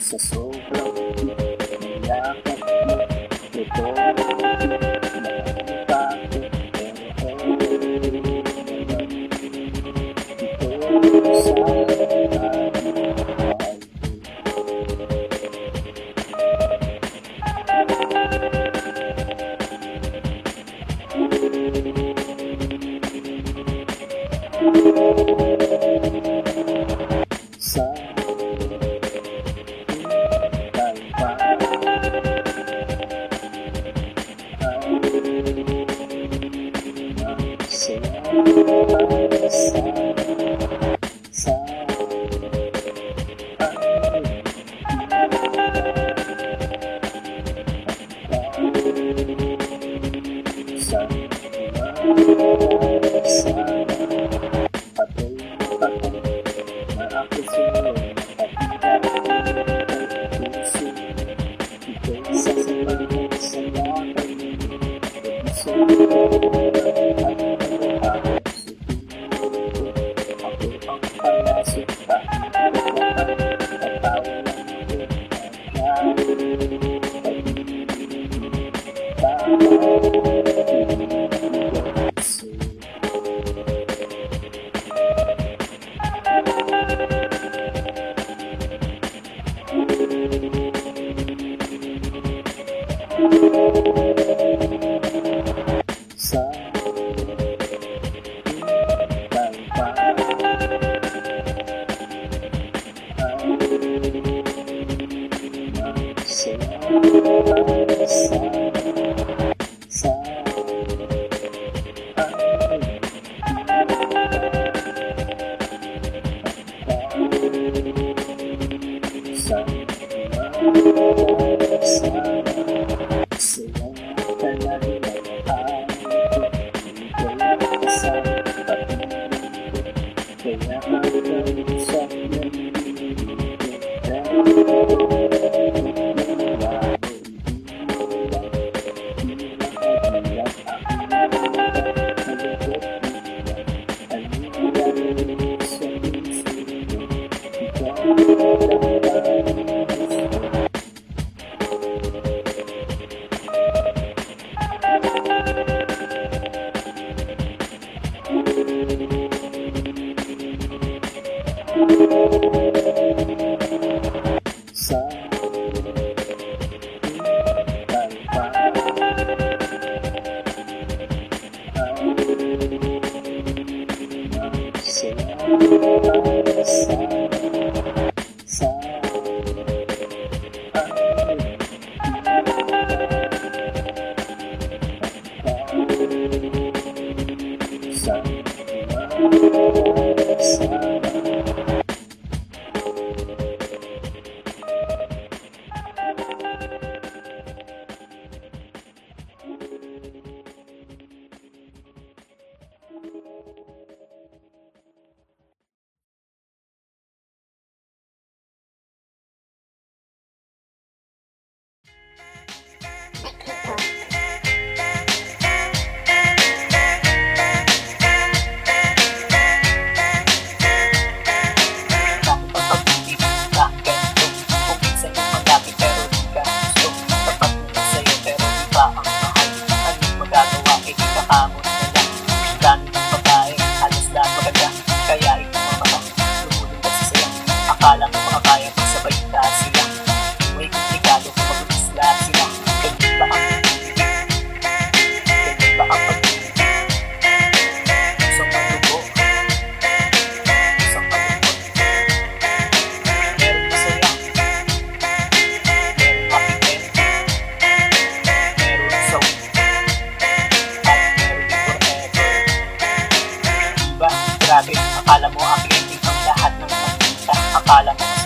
Sa sobrang niyakap mo, ito nakapako, ito sa Grabe, akala mo aking ang lahat ng nakita. Akala mo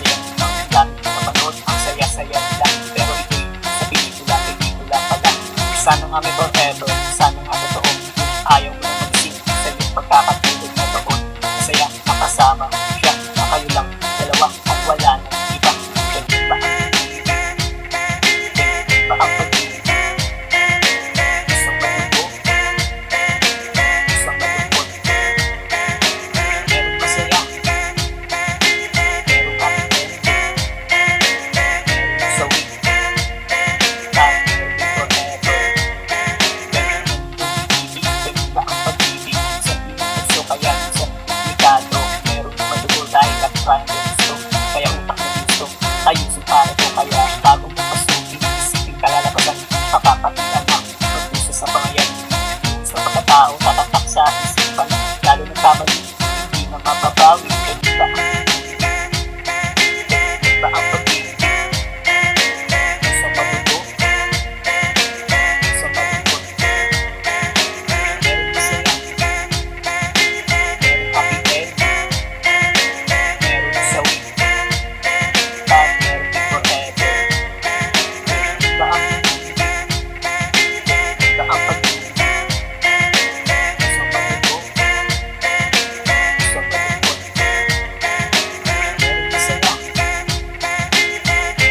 kami forever. Sana nga totoo, ayaw mo na mag-isip sa iyong pagkakatulog na taon. Masaya makasama siya na kayo lang dalawa at wala nang iba. Ganun ba ang pag-ibig? Ganun ba ang pag-ibig? Isang malungkot, isang malungkot. Merong masaya, merong happy ending, merong sawi, kahit hindi forever. Ganun ang pag-ibig, ganun ba ang pag-ibig? Sa puso kaya sa komplikado, merong madugo dahil ang prime gusto, kaya utak na gusto, ayusin para ko kaya bago mo pasukin, isipin kalalabasan, mapapatilan ang pag-uso sa pangayan, sa pagkatao, tatatak sa isipan, lalo ng kamali, hindi na mapapawi. Ganun ba ang pag-ibig? Ganun ba ang pag-ibig? Isang madugo, isang malungkot, merong masaya, merong happy ending, merong sawi, kahit meron din forever. Ganun ba ang pag-ibig? Ganun ba ang pag-ibig? Isang madugo, isang malungkot, merong masaya, merong happy ending,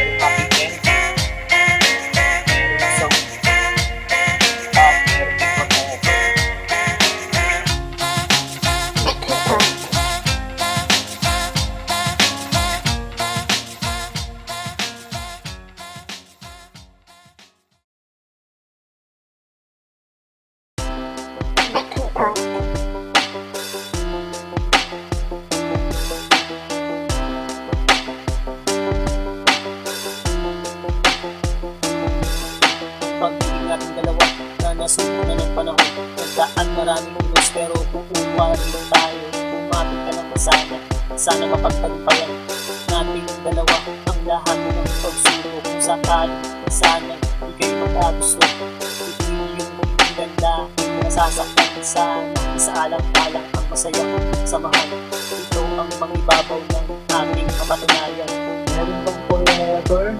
merong sawi, kahit meron din forever. Pag-ibig natin dalawa na nasuko na ng panahon, nagdaan maraming ulos pero kukuha rin tayo. Umapit ka lang sana, sana mapagtagumpayan natin ang dalawa ang lahat ng pagsuro. Kung sakali, sana di kayo magkagusto, ito yung ganda, nasasaktan sana, isaalang-alang ang masayang samahan. Ito ang mangibabaw ng ating kapatunayan. Meron bang forever?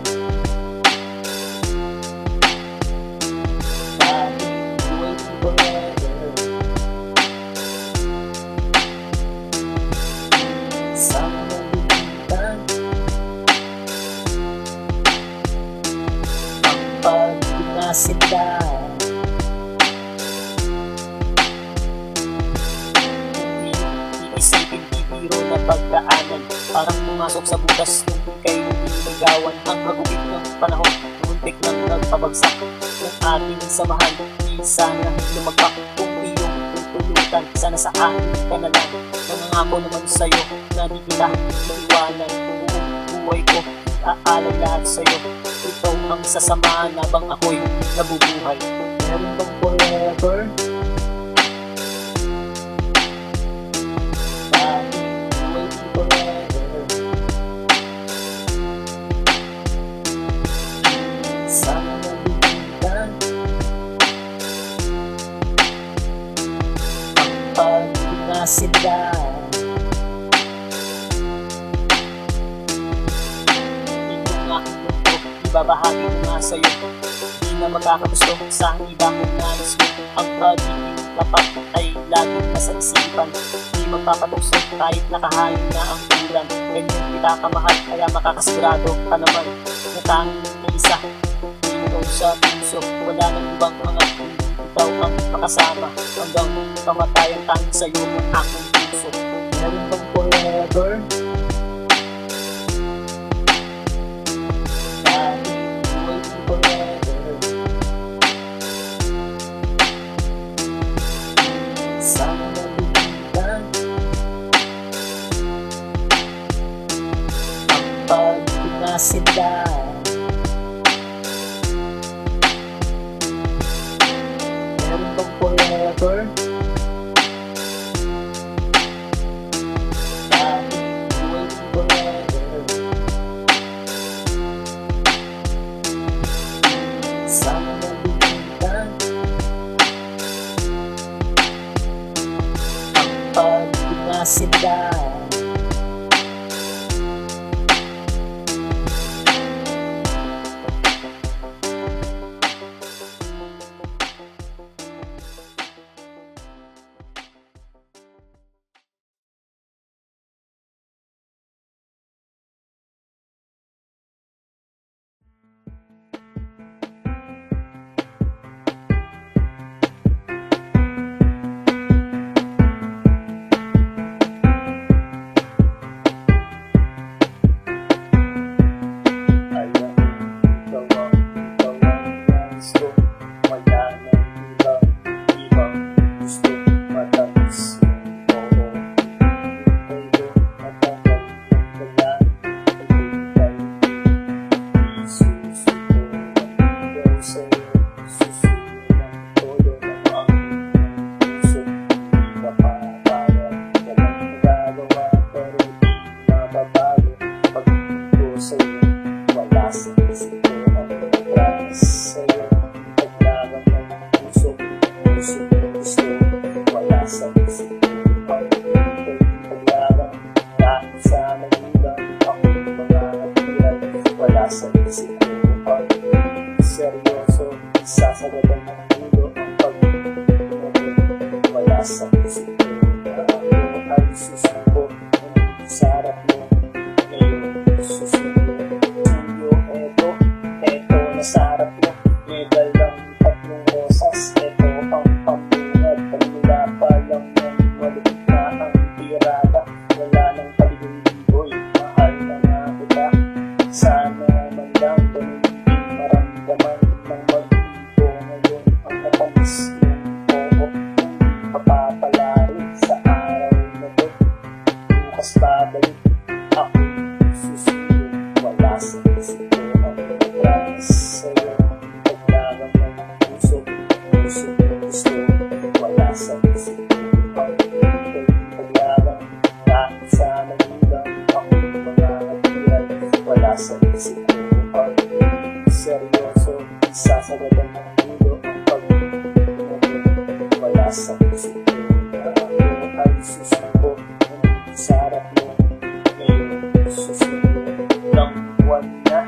Waiting forever. Sa nalilitan, ang pag-inasinda. Hindi iisipin bibiro na pagdaanan, parang pumasok sa butas nung ika'y nililigawan. Ang hagupit ng panahon, muntik nang nagpabagsak ng ating samahan. Di sana lumagpak kung iyong tutulutan, sana sa akin ka na lang. Nangangako naman sa'yo na di kita iiwanan. Buong buhay ko, aalay lahat sa'yo. Ito ang sasamahan habang ako'y nabubuhay. Meron bang forever? Waiting forever. Sa nalilitan, ang pag-inasinda. Ito nga ito, ibabahagi ko nga sa'yo. Di na magkakagusto sa iba kung nais mo. Ang pagiging tapat ay laging nasa isipan. Di magpapatukso kahit nakahain na ang ulan. Ganyan kita kamahal, kaya makakasigurado ka naman na tanging isa. Ikaw sa puso, wala nang ibang mga kundi ikaw ang makasama. Hanggang kamatayang tanging sa'yo ng aking puso. Meron bang forever? Waiting forever. Sa nalilitan, ang pag-inasinda. Meron bang forever? Waiting forever. Sa nalilitan, ang pag-inasinda. sarap mo ngayon susunod. Eto na sa harap mo, medal ng tatlong rosas. Eto ang pambungad, pagmula pa lang yan, malupit na ang tirada. Wala nang paligoy, mahal na nga kita. Sana man lang ganun din maramdaman ng mag-ibo ngayon. Ang matamis yung oo, hindi papapalari sa araw na to. Bukas babalik, ako susunod, wala sa isip ko ang promise sa'yo. Paglagang ng puso, puso gusto, wala sa isip ko ang paglagang. Kahit sa nagulang ako mga hatiyan, wala sa isip ko ang seryoso. Isasagadan ng ulo ang pag-ibig, wala sa isip ko na ako ay susuko. Sa harap mo ngayon susunod ng buwan na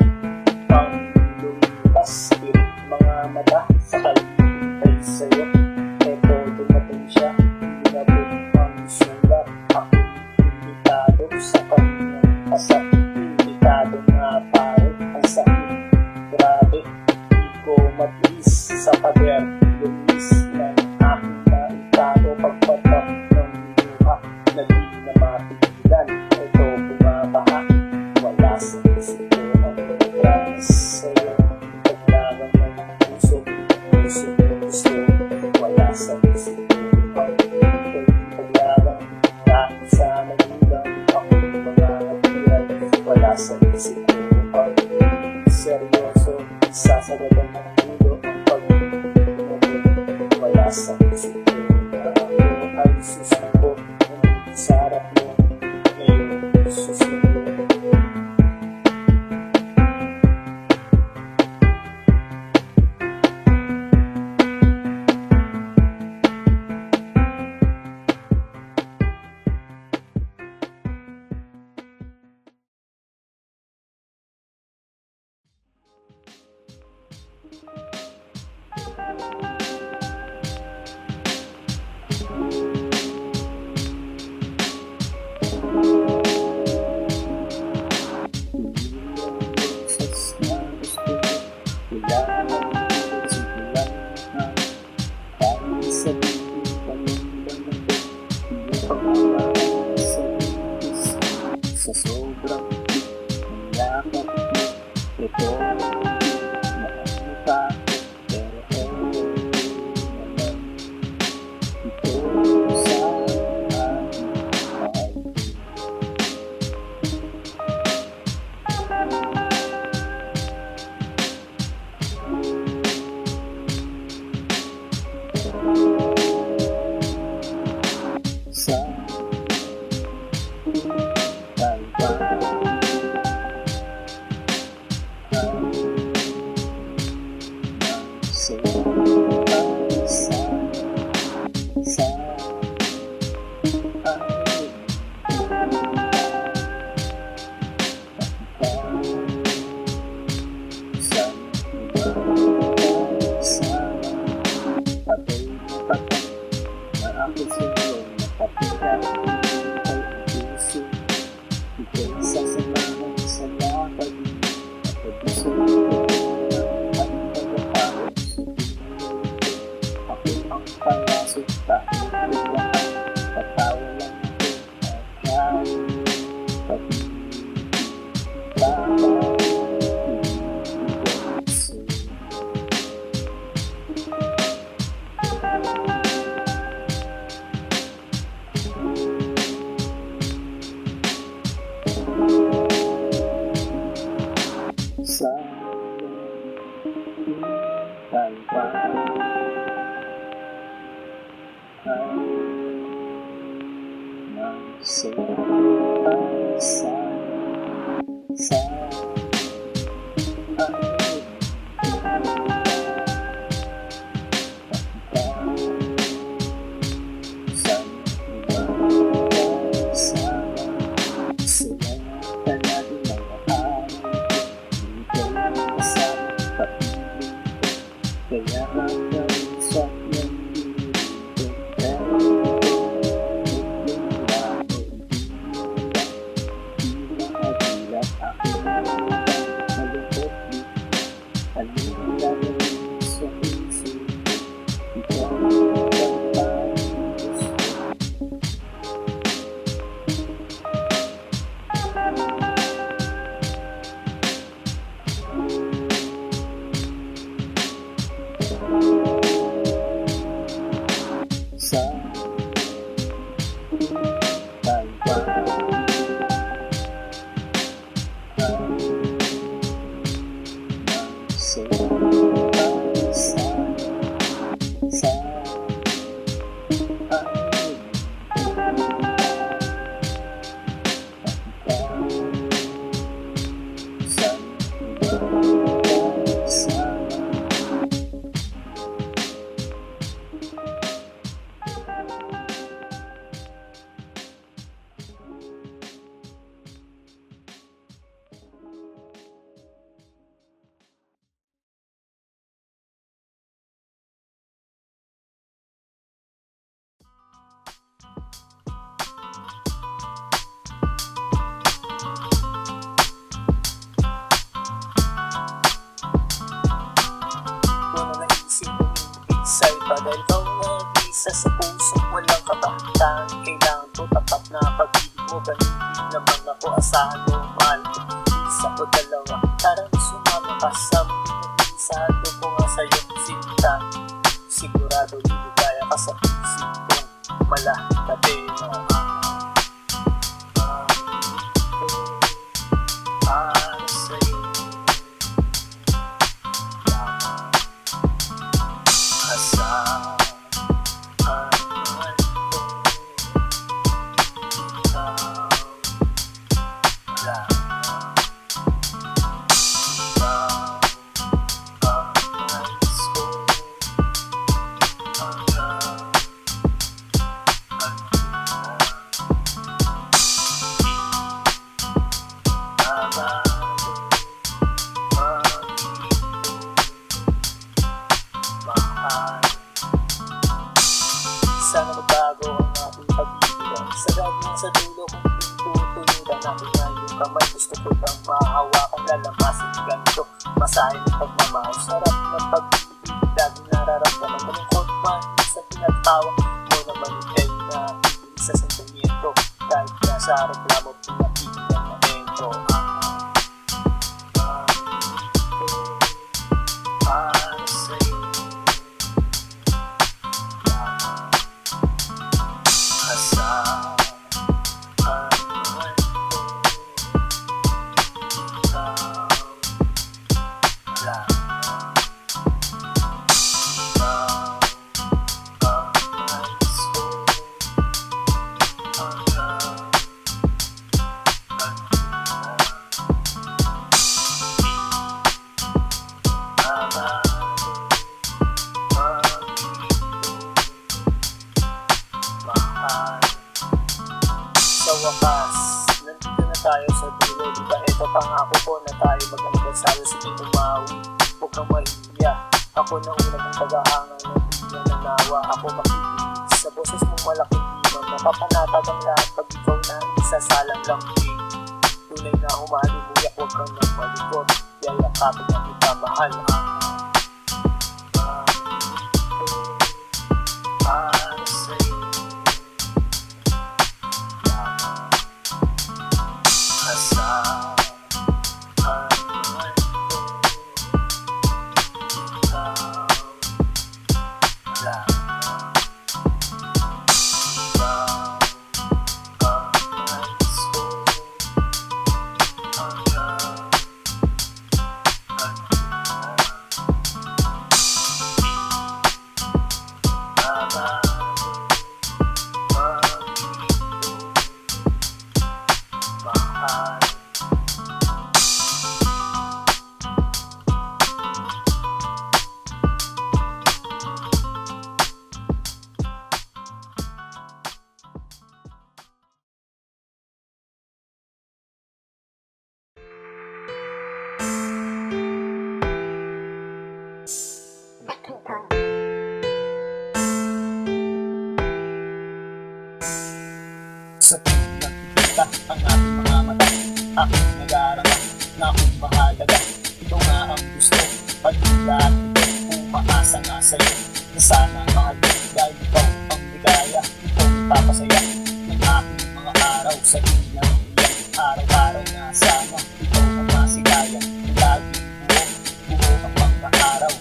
pang lumipas. Pilit mga mata sa kalipay sa'yo. Eto dumating siya, hinabot ang sulat. Ako imbitado sa kanyang kasap. Imbitado nga pare, ang sakit grabe. Di ko matiis sa pader, lumis ng aking naitado. Pagpatak ng luha na di na mapigilan. Ito bumabaha, wala sa isip ko ang promise sa'yo. Paglagang ng puso, puso gusto, wala sa isip ko ang paglagang. Kahit sa nagulang ako mga hatiyan, wala sa isip ko ang seryoso. Isasagadan ng ulo ang pag-ibig, wala sa isip ko na ako ay susuko. Sa harap mo ngayon susunod. Sa sobrang yakap mo, ito nakakita ko. Pero naman ito sa aking mahal. Sa Sa Taiwan sa Isa'y dahil ikaw nag-isa sa puso, walang kabataan. Kailangan ko tapat na pag-ibig mo, ganun din naman ako asahan mo. Mahal ko, isa o dalawa, tarang sumama ka sa mag-isa. Ito ko nga sa'yo sinta, sigurado liligaya ka sa isip ko. Malahitabi na para sa'yo. Sana magbago ang ating pag-ibigan. Sagad mo sa dulo kung pintutulodan natin na yung kamay. Gusto ko lang mahawakan, lalamasin ganito. Masahin ng pagmamahal, sarap ng pag-ibig. Laging nararamdaman, malungkot man sa pinagtawa mo naman ikay na sa sentimiento. Kahit nasa reklamo, pinakinggan na ito. Para sa'yo sa wakas, nandito na tayo sa dulo. Diba ito pangako ko na tayo mag-anibersaryo sa Tito Maui. Huwag kang mahiya, ako na una ng pag-aangan ng bigla na nawa. Ako makikinig sa boses mong malaking dimang, napapanatag ang lahat pag ikaw na isasalang lang din. Tunay na humalimuyak, huwag kang nang malikot, yayakapin na kita mahal. Para sa'yo sa tuwing nakikita ang ating mga mata, aking nag-aarama na akong mahalaga. Ito nga ang gusto, pag-ila at ito, umaasa nga sa'yo na sana mahal mo dahil ikaw ang ligaya, ikaw ang papasaya ng aking mga araw sa ilang iyan. araw-araw na sama. Ikaw ang masigayan, laging buo ang mga araw.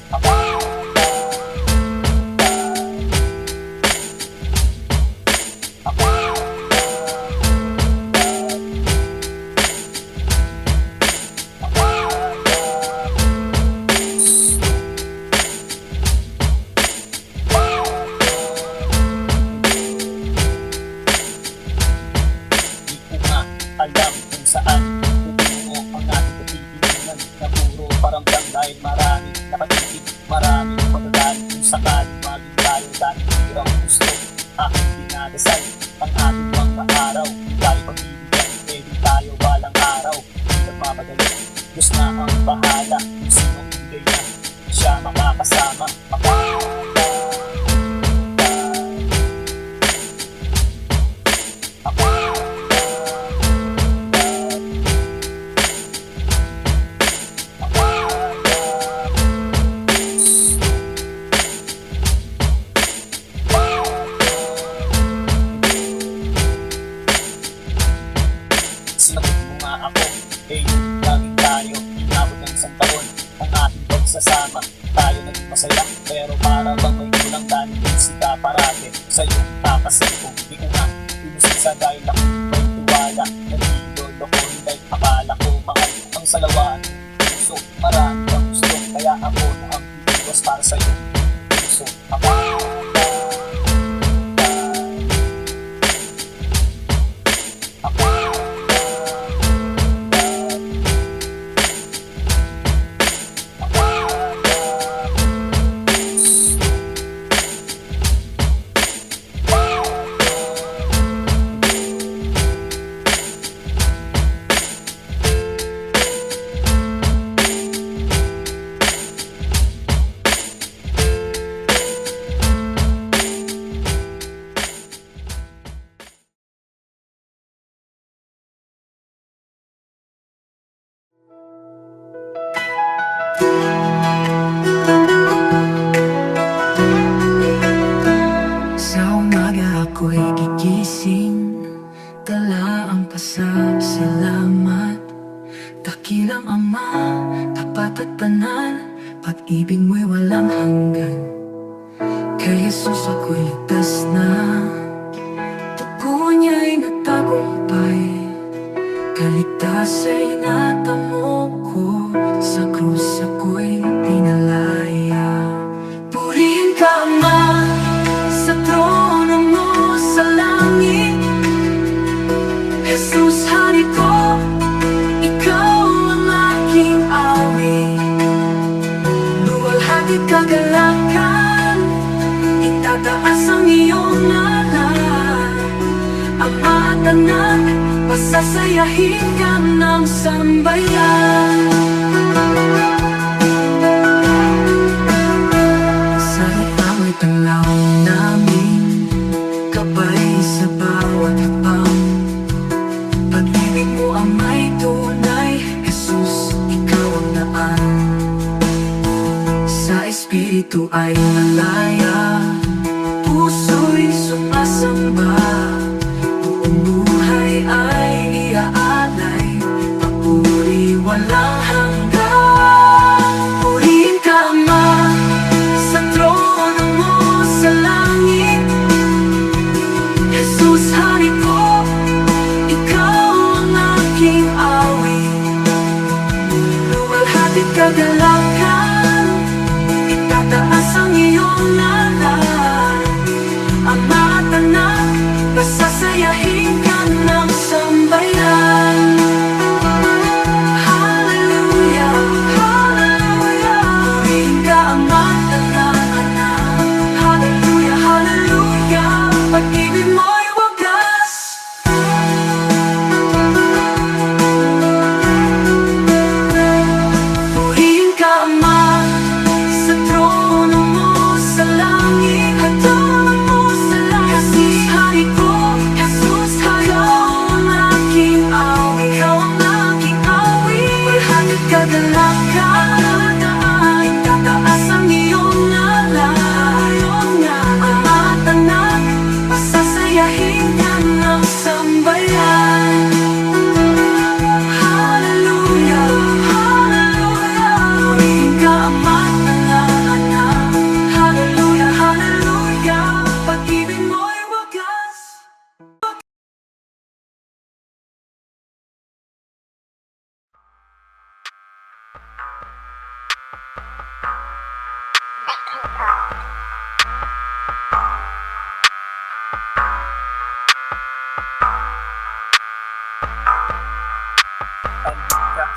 Alam kung saan pupungo ang ating kapitinan na puro paramdam dahil maraming nakatitig, maraming magagalit kung sakaling maging tayo dahil hirang gusto. Aking dinadasal ang ating mga araw, kung tayo pagbibigyan, pwede tayo walang araw. Hindi nagmamadali, Diyos na ang bahala, kung sino bigay niya, siya makakasama. Sinagot mo nga ako, laging tayo inabot ng isang taon. Ang ating pagsasama, tayo naging masaya, pero para bang may kulang dahil sika parate sa iyong kakasal ko. Di ko nga inusin dahil ako may tiwala, nagilolo ko dahil akala ko mahal ang salawa at puso. Marami kang gusto, kaya ako na ang iwas para sa iyong puso. Sa umaga ako'y gigising, dala ang pasasalamat. Dakilang Ama, tapat at banal, pag-ibig mo'y walang hanggan. Kay Jesus ako'y ligtas na, dugo niya'y nagtagumpay. Kaligtas ay natamo ko, sa krus ako'y pinalaya. Purihin ka Ama, sa trono mo sa langit. Jesus, hari ko, ikaw ang aking awit. Luwalhati kagalakan, itataas ang iyong ngalan. Ama at Anak, pasasayahin ka ng sambayan. Sa itamo'y tanglaw namin, gabay sa bawat hakbang. Pag-ibig mo ang may tunay, Jesus, ikaw ang daan. Sa Espiritu ay malaya, puso'y sumasamba. Buong buhay ay iaalay, papuri walang hanggan. Purihin ka Ama, sa trono mo sa langit. Jesus, hari ko, ikaw ang aking awit. Luwalhati kagalakan, itataas ang iyong ngalan. Ama at Anak, pasasayahin ka ng sambayan. Hallelujah, hallelujah. Purihin ka Ama at Anak. Hallelujah, hallelujah. Pag-ibig mo'y wagas. Purihin ka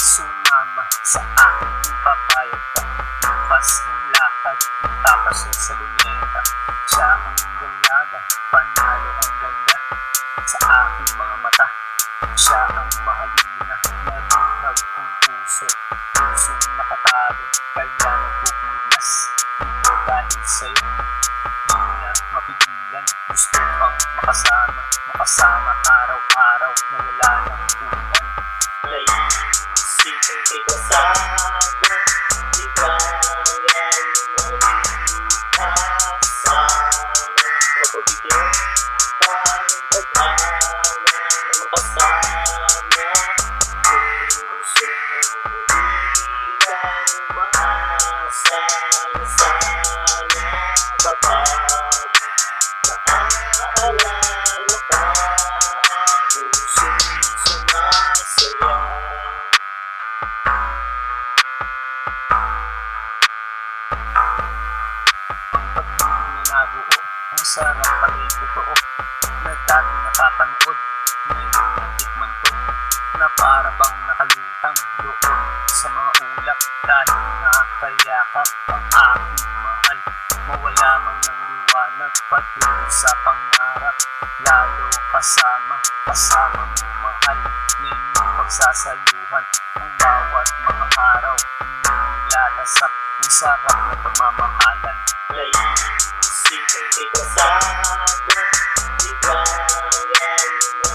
sumama sa aking papayag ka. Bukas ng lakad, tapas niya sa luneta. Siya ang dalaga, panalo ang ganda sa aking mga mata. Siya ang mahalina, nabihag ang puso. Pusong nakatago, kaya nagpupumiglas. Ito dahil sa'yo, di na mapigilan. Gusto pang makasama, makasama araw-araw na wala ng tuman. Naisipin kay kasama, ligayan mo kasama. Mapabigyan pa ng pag-asa na makasama. Puso mo kang maasa na sana kapag naaalala ka. Puso'y sumasaya. Nabuo, ang sarap pala'y totoo na dati napapanood. Ngayon natikman ko na para bang nakalutang doon sa mga ulap. Dahil nakakayakap ang aking mahal, mawala man ng liwanag patungo sa pangarap. Lalo kasama, kasama mo mahal, na inyong pagsasaluhan ang bawat mga araw. Nilalasap ang sarap na pagmamahalan. Naisipin kay kasama, ligayan mo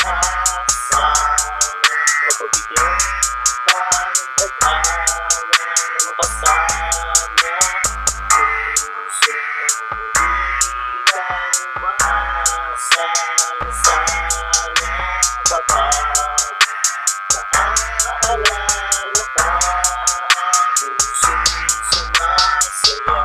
kasama. Mapabigyan pa ng pag-asa na makasama. Puso mo kang maasa na sana kapag naaalala ka. Puso'y sumasaya.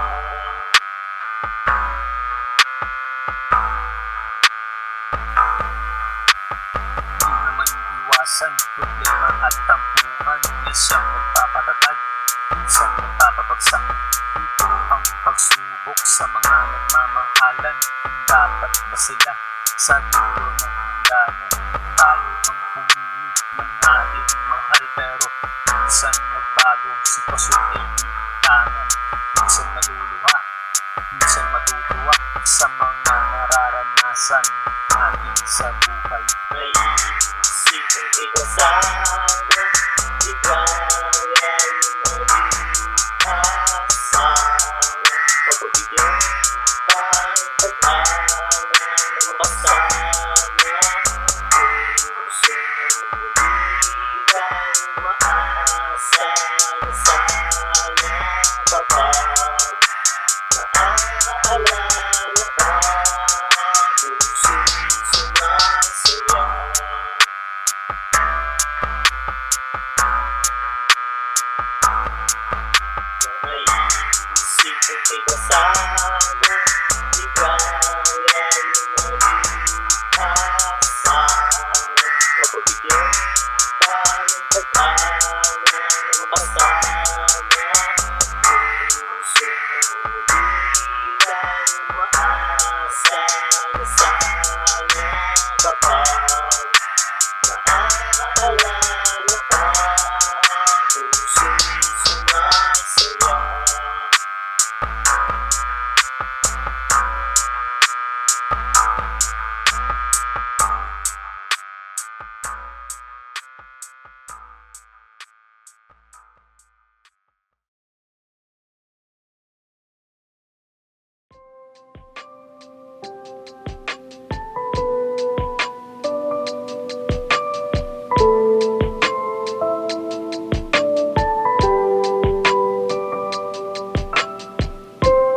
Di naman iwasan problema at tampuhan na siyang nagpapatatag, minsan nagpapabagsak. Ito ang pagsubok sa mga nagmamahalan. Dapat ba sila sa dulo ng hangganan? Tayo ang pumili ng ating mahal, pero minsan nagbago, sitwasyon ay tangan. Minsan maluluha, minsan matutuwa sa mga nararanasan natin sa buhay. Naisipin kay kasama, ligayan mo kasama. Mapabigyan pa ng pag-asa na makasama. Puso mo kang maasa na sana kapag naaalala ka. Puso'y sumasaya. Naisipin kay kasama, ligayan mo kasama. Mapabigyan pa ng pag-asa na makasama. Puso mo kang maasa na sana kapag naaalala ka. Puso'y sumasaya.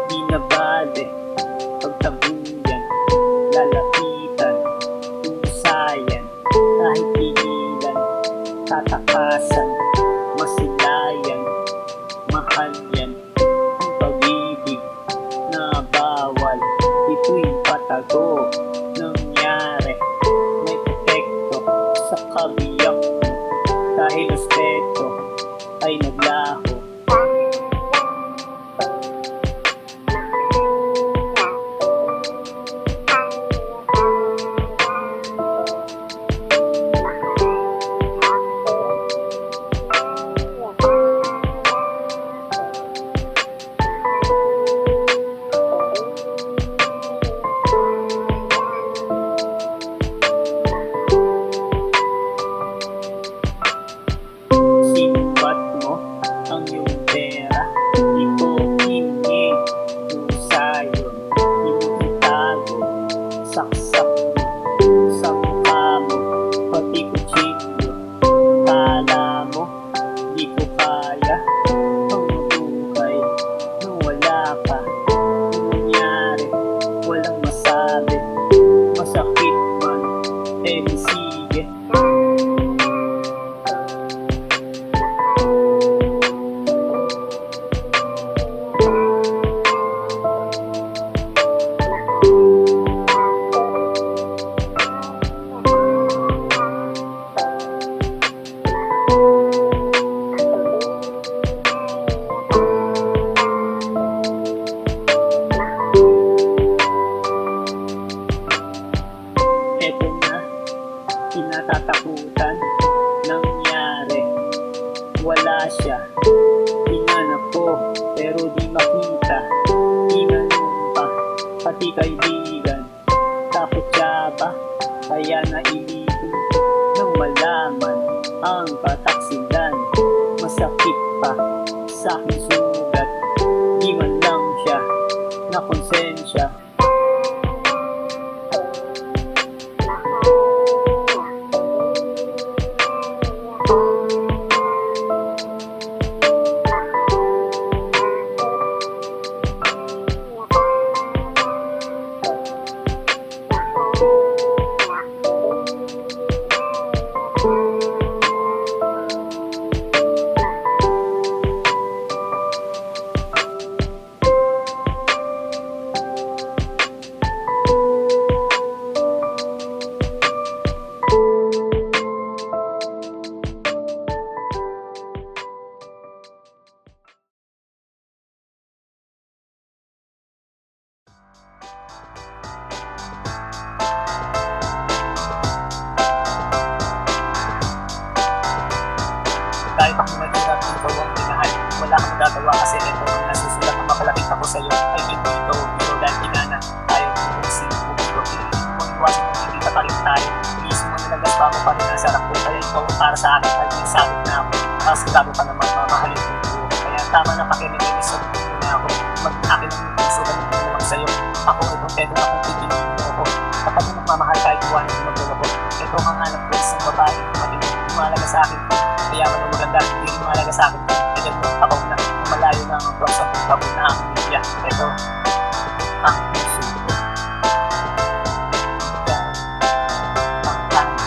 Di na bale, pagtabuyan, lalapitan, usayan, kahit pigilan, tatakasan, masilayan, mahal yan, ang pag-ibig na bawal, ito'y patago, nangyari, may epekto sa kabiyak mo, dahil respeto ay naglaho. siya. Hinanap ko pero di makita. Tinanong pa pati kaibigan. Takot siya ba? Kaya nailipin nang malaman ang kataksilan. Masakit pa sa aking sugat. Di man lang siya na konsensya. Kahit ako mahirap, ikaw ang minahal. Wala kang magagawa kasi ito ang nasusulat ang mapalapit ako sa'yo. Ay hindi ito, pero dahil tinana tayo kung sino bumiro. Piliin mo iwasan kung hindi pa rin tayo. Iisip mo nalagas pa mo pa rin ang sarap ko. Kaya ikaw para sa akin ay minasabit na ako. Sigurado ka naman mamahalin ko ito. Kaya tama na pakinig-inis sa buto na ako. Mag-akin ang puso, ganun ko naman sa'yo. Ako itong Pedro na kung pipiliin mo ako. Kapag mo magmamahal kahit iwanan mo magdala ko. Ito ang hanap ko isang babae kumating. Lumalaga sa akin. Kaya mo maganda, hindi rin mahalaga sa akin. Kaya mo ako na malayo na ang buwan sa pagkabot na ang media. Ito, ang puso ko. Ikaw, ang tanong.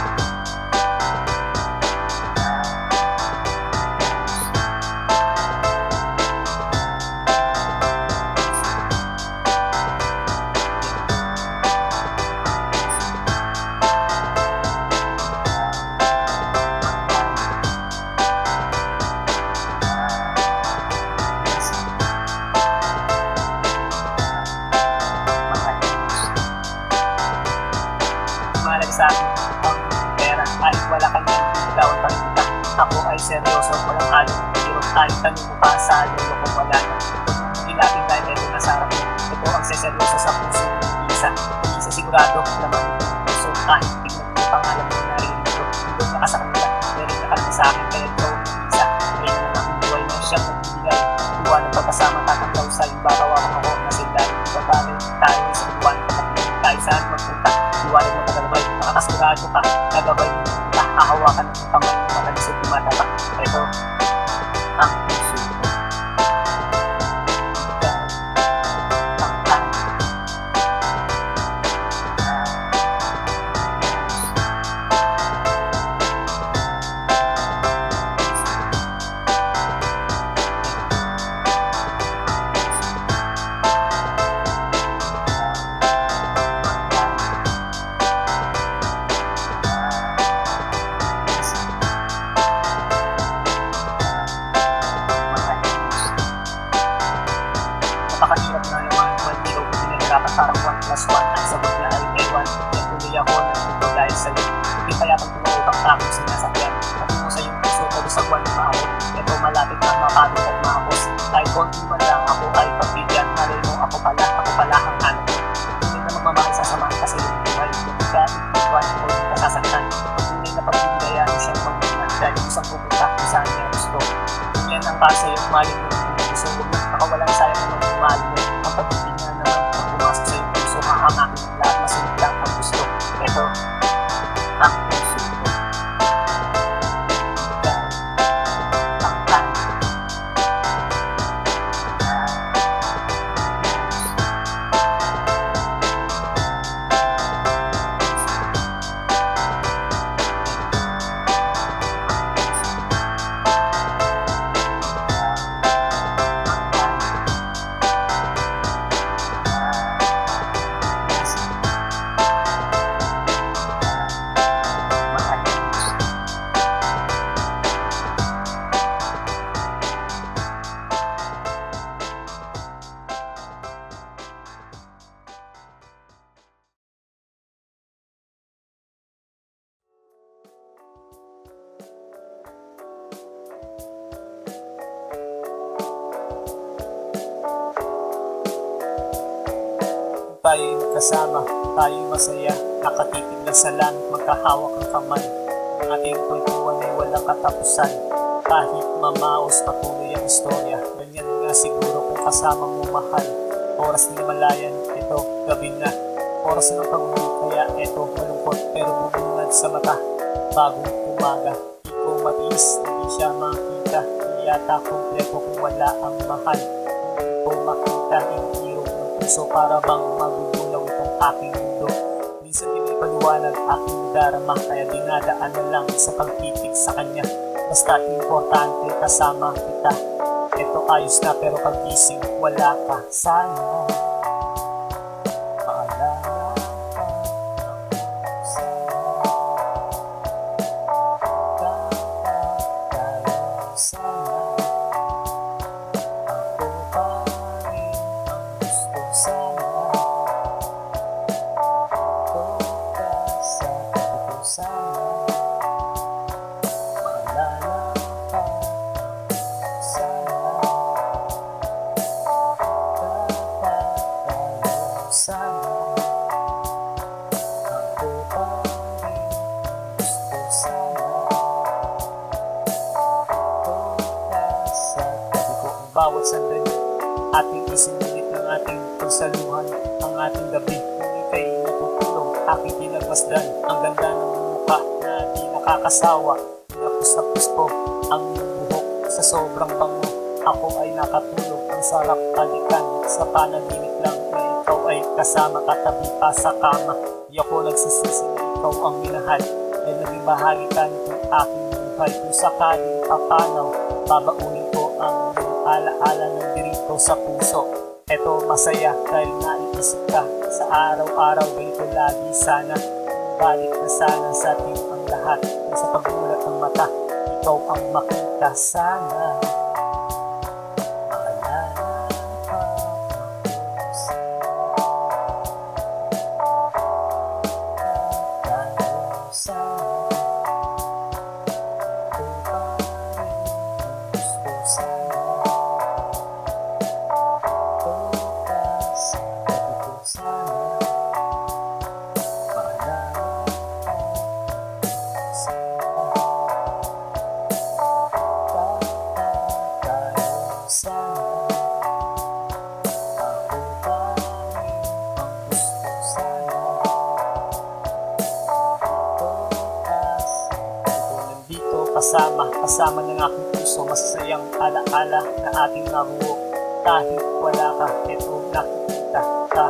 Mahalaga sa akin ang pera kahit wala ka nang bigawan pa rin kita. Ako ay seryoso, walang halong biro. Kahit tanong mo pa sa lolo kung wala na. Huwag mong ilapin dahil ito nasa harap mo. Ito ang seseryoso sa puso ng isa. Isa sigurado naman ang puso. Kahit tignan mo pangalan mo narinig ko. Doon na ka sa kanila, meron na ka lang sa akin. Kaya ikaw ang isa. Kaya na naman ang buhay na siyang nagbibigay. Iwan ang pagkasama tatanggaw sa iba. Bawakan ako na sila. Iba pa rin tayo isang iwan. Pagkakulong tayo saan magpunta. Iwanan mo tagalabay, nakakasigurado ka, nagabay mo punta, hahawakan ng kamay mo matalisod tumatapa. Ito, ang puso ko. Ikaw, ang tanong. Napakahirap na naman, hindi ko pinahirapan parang 1+1 at sagot na ay ewan. Natuloy ako ng ito dahil sa'yo. Hindi payapang tumawag ang takong sinasakyan. Patungo sa iyong puso, pero sa buwan na ako. Ito malapit na mapagod at mahapos. Kahit konti man lang ako ay pagbigyan. Malay mo ako pala ang hanap mo. Hindi na magmamahal sa samahan kasi yung buhay. Hindi ka iwan o hindi ka sasaktan. Pagtunay na pagbibigayaan siyang magmuna dahil isang pupunta kung saan niya gusto. Yan ang kasi yung malin mo ng puso. Nakawalang sayang naman yung mahal mo. Ang pag-ibig na naman ang pumasok sa iyong puso. Hahamakin ng lahat, masunod lang ang gusto. Ito, ang puso ko. Ikaw, ang tanong. tayo'y magkasama, tayo'y masaya, nakatitig lang sa langit, magkahawak ang kamay. Ang ating kwentuhan ay walang katapusan, kahit mamaos patuloy ang istorya. Ganyan nga siguro kung kasama mo mahal. Oras na malayan, ito, gabi na. Oras ng pag-uwi, kaya ito, malungkot pero bubungad sa mata. Bagong umaga, di ko matiis, hindi siya makita. Hindi yata kompleto kung wala ang mahal. Hindi ko makita, iniirog ng puso para bang magugulaw itong aking mundo. Minsan di may paliwanag aking darama, kaya dinadaan na lang sa pagtitig sa kanya. Basta importante kasama kita. Ito ayos na pero pagising wala ka. Sana maalala ka ako. Sana tayo. Sana ako pa rin ang gusto. Sana ito ka sa tabi ko. Sana maalala ka. Sana sana ako pa rin gusto. Sana ito ka sa tabi ko. Ang bawat sandali ating isinulit ng ating pagsaluhan, ang ating gabi kung ika'y natutulog, aking pinagmasdan ang ganda ng mukha na di nakakasawa. Pinapus-tapus ko ang iyong buhok sa sobrang bango. Ako ay nakatulog, ang sarap balikan sa panaginip lang na ikaw ay kasama, katabi pa sa kama. Di ako nagsisisi na ikaw ang minahal, ay naging bahagi ka nitong aking buhay. Kung sakaling papanaw, babaunin ko ang iyong alaala ng dirito sa puso. Eto masaya dahil naiisip ka sa araw-araw, ganito lagi sana. Balik na sana sa ating ang lahat, kung sa pagmulat ng mata, ikaw ang makita. Sana kasama ng aking puso, masasayang alaala na ating nabuo. Kahit wala ka, eto nakikita ka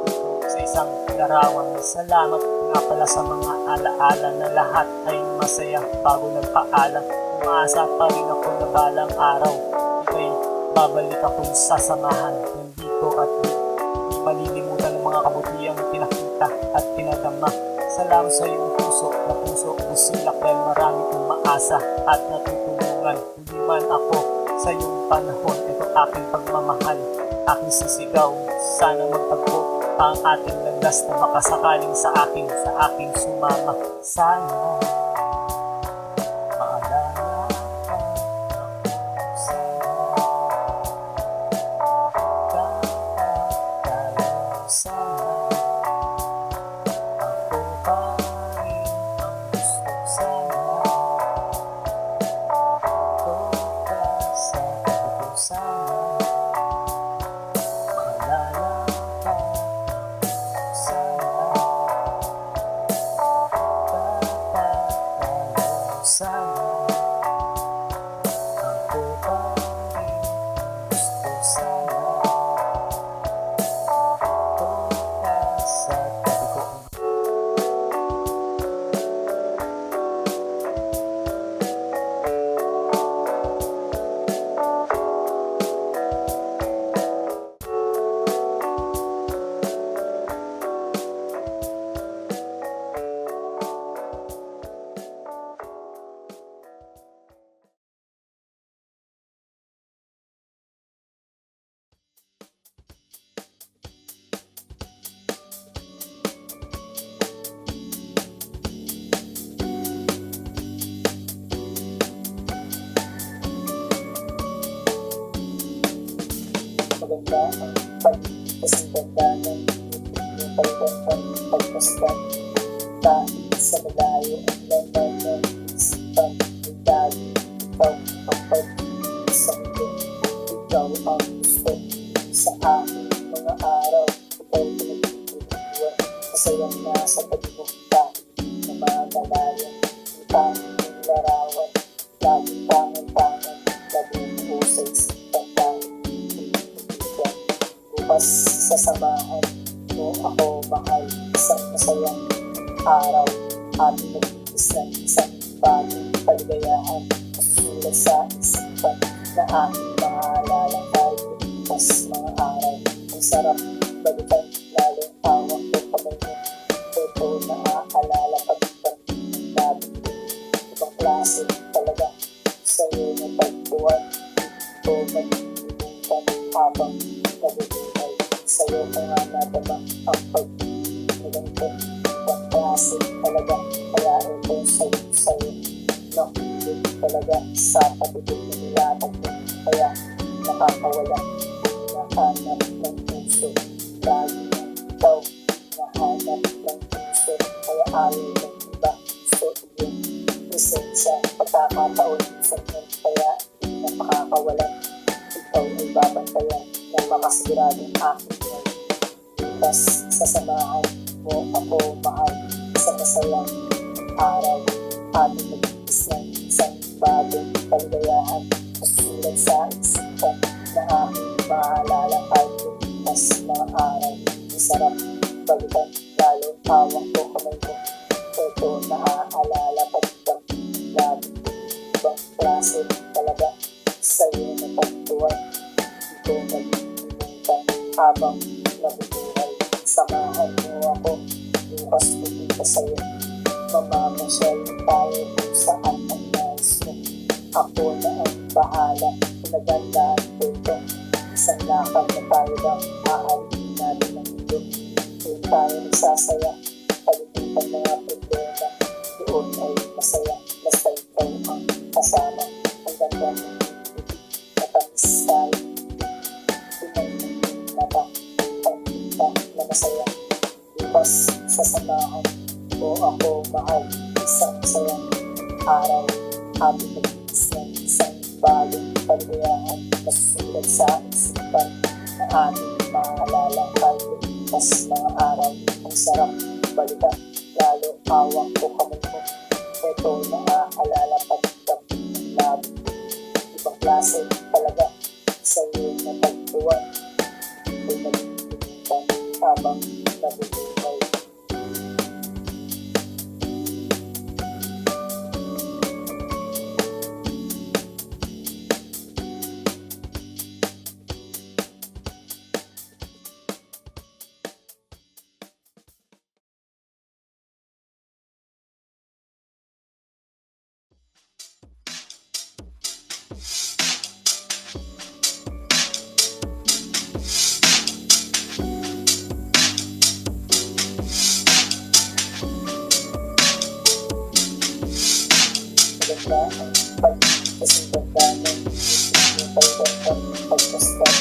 dito sa isang larawan. Salamat nga pala sa mga alaala na lahat ay masaya bago nagpaalam. Umaasa pa rin ako na balang araw ika'y babalik akong sasamahan. Nandito at di malilimutan ng mga kabutihang pinakita at pinadama. Salamat sa iyong puso na puso busilak dahil marami kong maasa at natutulungan. Hindi man ako sa iyong panahon, ito aking pagmamahal, aking sisigaw. Sana magtagpo ang ating landas na makasakaling sa aking sumama. Sana maalala ka ako. Sana tayo. Sana maganda ang pag-kasing ganda ng magandang pagmasdan. Kahit sa malayo ang laman ng isipan, ay lagi ikaw kapag sa mundo. Ikaw ang gusto sa aking mga araw. Ikaw pinagtutuluan, masayang nasa tabi mo kahit na magalayang. Ang tanging larawan, laging tangan-tangan, laging po sa isipan kahit pinagtutuluan. Bukas sasamahan mo ako mahal, isang masayang araw, ating nagtitis ng isang bagong kaligayahan. Masusulat sa isipan na aking maalala kahit lumipas mga araw. Ang sarap balikan, lalo hawak ko kamay mo. Ito naaalala pag-ibang ng dati. Ibang klase talaga sa'yo na pagbuwan. Ito magigilitan habang nabubuhay. Sa'yo ko nga nadama ang pag-ibang. Ibang klase talaga, kaya ito sa'yo. Nakulit talaga sa patibig na nilatag mo. Kaya nakakawala, nahanap ng puso. Lagi na ikaw, nahanap ng puso. Kaya ayaw ng iba, gusto iyong presensya. Pagkakataon sa inyo, kaya hindi na makakawala. Ikaw ay babantayan ng makasiguradong aking ngayon. Bukas sasamahan mo ako mahal sa masayang araw. Ating nagtitis ng isang bagong kaligayahan. Masusulat sa isipan na aking maalala kahit lumipas mga araw. Ang sarap balikan, lalo hawak ko kamay mo. Ito naaalala pag-ibang lagi. Ibang klase talaga sa'yo na pagtuwan. Ito nagtutulutan habang nabubuhay. Samahan mo ako, bukas pupunta sa'yo. Mamamasyal tayo kung saan ang nais mo. Ako na ang bahala, pinagandaan ko ito. Isang lakad na tayo lang, aalihin natin ang mundo. Doon tayo nagsasaya, palimutan mga problema. Doon ay masaya, basta ikaw ang kasama. Ang ganda ng ibig, matamis tayo. Tunay ng mata, pagkita na masaya. Bukas sasamahan mo ako mahal, isang masayang araw. Ating nagtitis ng isang bagong kaligayahan. Masusulat sa isipan na ating maalala kahit lumipas mga araw. Ang sarap balikan, lalo hawak ko kamay mo. Ito naaalala pag-ibang ng labi. Ibang klase talaga sa'yo na pagtuwan. Ito nagtutulutan habang nabubuhay. Maganda ang pagkasinganda ng yung pagkakang pagkastan.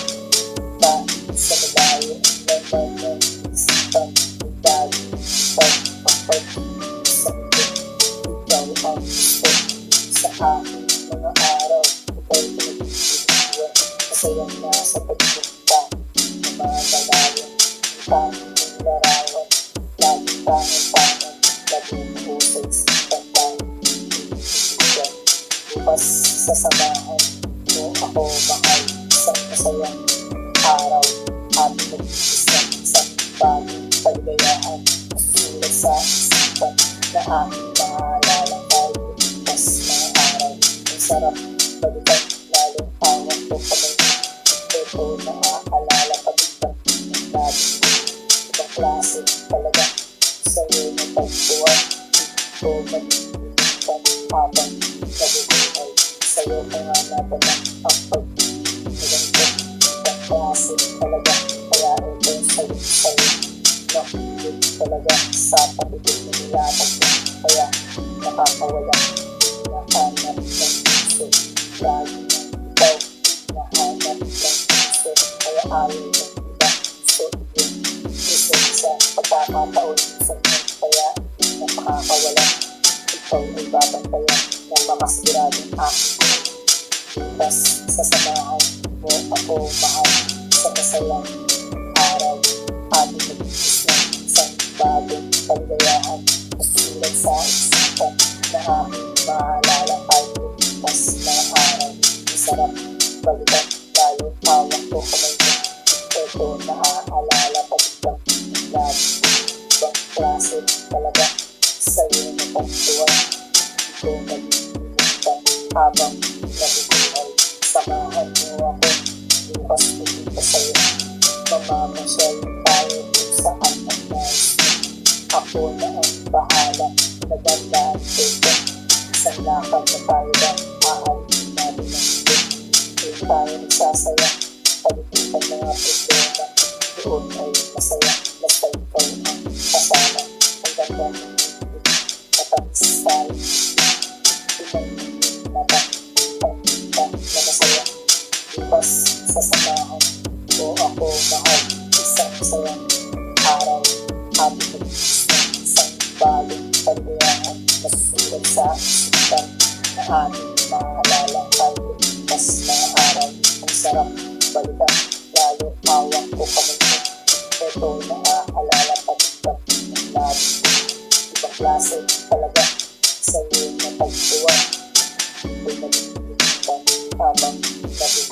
Kahit sa malayo ang laman ng isipan, ay lagi ikaw ang pag-ibig sa mundo. Ikaw ang gusto sa aking mga araw. Ikaw pinagtutuluan, masayang nasa tabi mo kahit na magalayang. Ang tanging larawan, laging tangan-tangan, laging po sa isipan kahit pinagtutuluan. Bukas sasamahan mo ako mahal, isang masayang araw. Ating nagtitis ng isang bagong kaligayahan. Masusulat sa isipan na aking maalala kahit lumipas mga araw. Ang sarap balikan, lalo hawak ko kamay mo. Ito naaalala pag-ibang ng labi. Ibang klase talaga sa'yo na pagtuwan. Ito magigilitan habang nabubuhay. Sa'yo ko nga nadama ang pag-ibang. Ibang klase talaga, kaya ito sa'yo. Nakulit talaga sa patibig na nilatag mo. Kaya nakakawala, nahanap ng puso. Lagi na ikaw, nahanap ng puso. Kaya ayaw ng iba, gusto iyong presensya. Pagkakataon Bukas sasamahan mo ako mahal sa masayang araw. Ating mag-iis ng isang bagong kaligayahan. Masulat sa isipan na aking maalala kahit bukas na araw. Masarap balikan lalo hawak ko kamay mo. Ito naaalala pagkang lagi. Ibang klase talaga sa'yo na pagtuwan. Di ko nalilimutan habang nabubuhay. Samahan mo ako bukas pupunta sa'yo. Mamamasyal tayo kung saan ang nais mo. Ako na ang bahala, nagandaan ko ito. Isang lakad na tayo ba, aalin natin ang ito. Doon tayo nagsasaya, palipitan mga problema. Doon ay masaya, basta ikaw ang kasama. Ang ganda ng ibig, matamis tayo. Pinag-ibig mata, pagkita na masaya. Bukas sasamahan ko ako mahal. Isang masayang araw, happy mag-iis ng isang bagong kaligayahan. Masusulat sa isipan na ating maalala kahit bukas na araw. Ang sarap balikan, lalo hawak ko kamay mo. Ito naaalala pagkat ng labi. Ibang klase talaga sa'yo na pagtuwan. Ako'y nalilimutan habang nabubuhay.